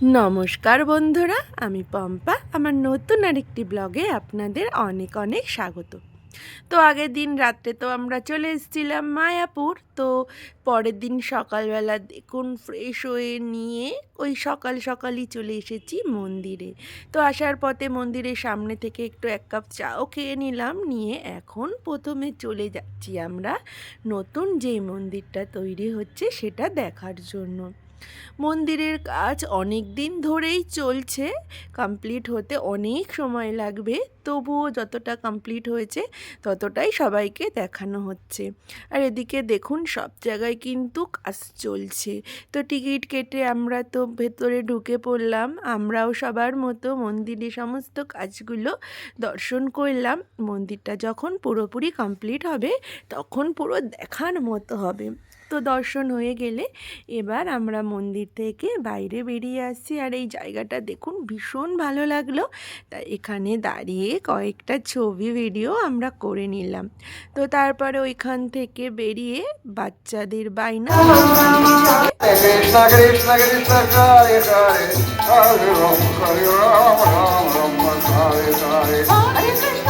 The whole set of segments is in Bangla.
নমস্কার বন্ধুরা, আমি পম্পা। আমার নতুন আরেকটি ব্লগে আপনাদের অনেক অনেক স্বাগত। তো আগের দিন রাত্রে তো আমরা চলে এসেছিলাম মায়াপুর। তো পরের দিন সকালবেলা দেখুন ফ্রেশ হয়ে নিয়ে ওই সকাল সকালই চলে এসেছি মন্দিরে। তো আসার পথে মন্দিরের সামনে থেকে একটু এক কাপ চাও খেয়ে নিলাম, নিয়ে এখন প্রথমে চলে যাচ্ছি আমরা নতুন যেই মন্দিরটা তৈরি হচ্ছে সেটা দেখার জন্য। মন্দিরের কাজ অনেক দিন ধরেই চলছে, কমপ্লিট হতে অনেক সময় লাগবে, তবুও যতটা কমপ্লিট হয়েছে ততটাই সবাইকে দেখানো হচ্ছে। আর এদিকে দেখুন সব জায়গায় কিন্তু কাজ চলছে। তো টিকিট কেটে আমরা তো ভেতরে ঢুকে পড়লাম, আমরাও সবার মতো মন্দিরে সমস্ত কাজগুলো দর্শন করলাম। মন্দিরটা যখন পুরোপুরি কমপ্লিট হবে তখন পুরো দেখার মতো হবে। তো দর্শন হয়ে গেলে এবার আমরা মন্দির থেকে বাইরে বেরিয়ে আসছি। আর এই জায়গাটা দেখুন ভীষণ ভালো লাগলো, তাই এখানে দাঁড়িয়ে কয়েকটা ছবি ভিডিও আমরা করে নিলাম। তো তারপরে ওইখান থেকে বেরিয়ে বাচ্চাদের বায়না মন্দিরে যাবে। কৃষ্ণ কৃষ্ণ কৃষ্ণ হরে হরে হরে রাম রাম রাম হরে হরে হরে কৃষ্ণ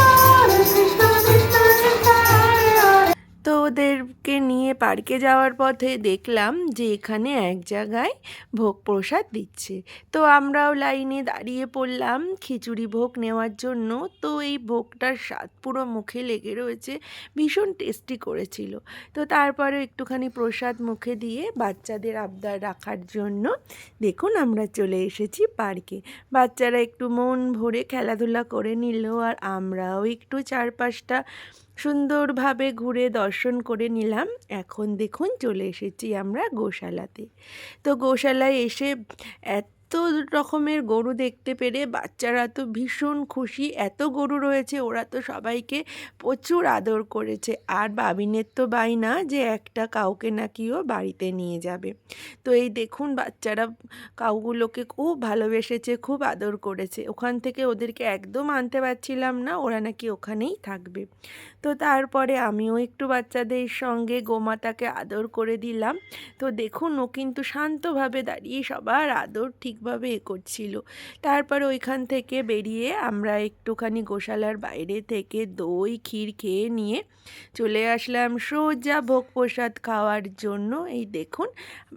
কৃষ্ণ কৃষ্ণ কৃষ্ণ হরে হরে। তো ওদেরকে নিয়ে পার্কে যাওয়ার পথে দেখলাম যে এখানে এক জায়গায় ভোগ প্রসাদ দিচ্ছে। তো আমরাও লাইনে দাঁড়িয়ে পড়লাম খিচুড়ি ভোগ নেওয়ার জন্য। তো এই ভোগটার স্বাদ পুরো মুখে লেগে রয়েছে, ভীষণ টেস্টি করেছিল। তো তারপরে একটুখানি প্রসাদ মুখে দিয়ে বাচ্চাদের আবদার রাখার জন্য দেখুন আমরা চলে এসেছি পার্কে। বাচ্চারা একটু মন ভরে খেলাধুলা করে নিল, আর আমরাও একটু চারপাশটা সুন্দরভাবে ঘুরে দর্শন করে নিলাম। এখন দেখুন চলে এসেছি আমরা গোশালাতে। তো গোশালায় এসে এত রকমের গরু দেখতে পেরে বাচ্চারা তো ভীষণ খুশি। এত গরু রয়েছে, ওরা তো সবাইকে প্রচুর আদর করেছে। আর বাবিনের তো বায়না যে একটা কাউকে নাকিও বাড়িতে নিয়ে যাবে। তো এই দেখুন বাচ্চারা কাউগুলোকে খুব ভালোবেসেছে, খুব আদর করেছে। ওখান থেকে ওদেরকে একদম আনতে পারছিলাম না, ওরা নাকি ওখানেই থাকবে। তো তারপরে আমিও একটু বাচ্চাদের সঙ্গে গোমাতাকে আদর করে দিলাম। তো দেখুন ও কিন্তু শান্তভাবে দাঁড়িয়ে সবার আদর ঠিকভাবে করছিল। তারপরে ওইখান থেকে বেরিয়ে আমরা একটুখানি গোশালার বাইরে থেকে দই ক্ষীর খেয়ে নিয়ে চলে আসলাম সোজা ভোগ প্রসাদ খাওয়ার জন্য। এই দেখুন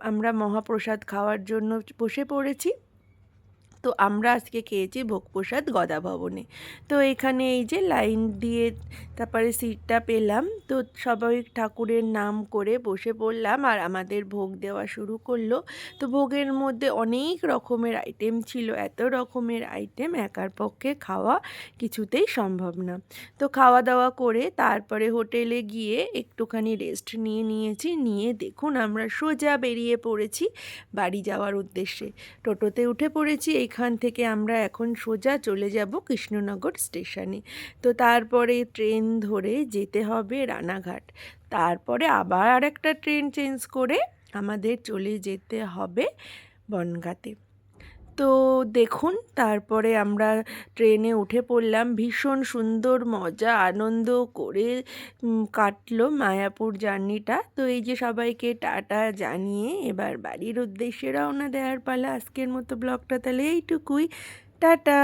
আমরা মহাপ্রসাদ খাওয়ার জন্য বসে পড়েছি। তো আমরা আজকে খেয়েছি ভোগ প্রসাদ গদা ভবনে। তো এখানে এই যে লাইন দিয়ে তারপরে সিটটা পেলাম, তো সবাই ঠাকুরের নাম করে বসে পড়লাম আর আমাদের ভোগ দেওয়া শুরু করলো। তো ভোগের মধ্যে অনেক রকমের আইটেম ছিল, এত রকমের আইটেম একার পক্ষে খাওয়া কিছুতেই সম্ভব না। তো খাওয়া দাওয়া করে তারপরে হোটেলে গিয়ে একটুখানি রেস্ট নিয়েছি, নিয়ে দেখুন আমরা সোজা বেরিয়ে পড়েছি বাড়ি যাওয়ার উদ্দেশ্যে। টোটোতে উঠে পড়েছি, এইখান থেকে আমরা এখন সোজা চলে যাব কৃষ্ণনগর স্টেশনে। তো তারপরে ট্রেন ধরে যেতে হবে রানাঘাট, তারপরে আবার আরেকটা ট্রেন চেঞ্জ করে আমাদের চলে যেতে হবে বনগাঁতে। তো দেখুন তারপরে আমরা ট্রেনে উঠে পড়লাম, ভীষণ সুন্দর মজা আনন্দ করে কাটলো মায়াপুর জার্নিটা। তো এই যে সবাইকে টাটা জানিয়ে এবার বাড়ির উদ্দেশ্যে রওনা দেওয়ার পালা। আজকের মতো ব্লগটা তাহলে এইটুকুই। টাটা।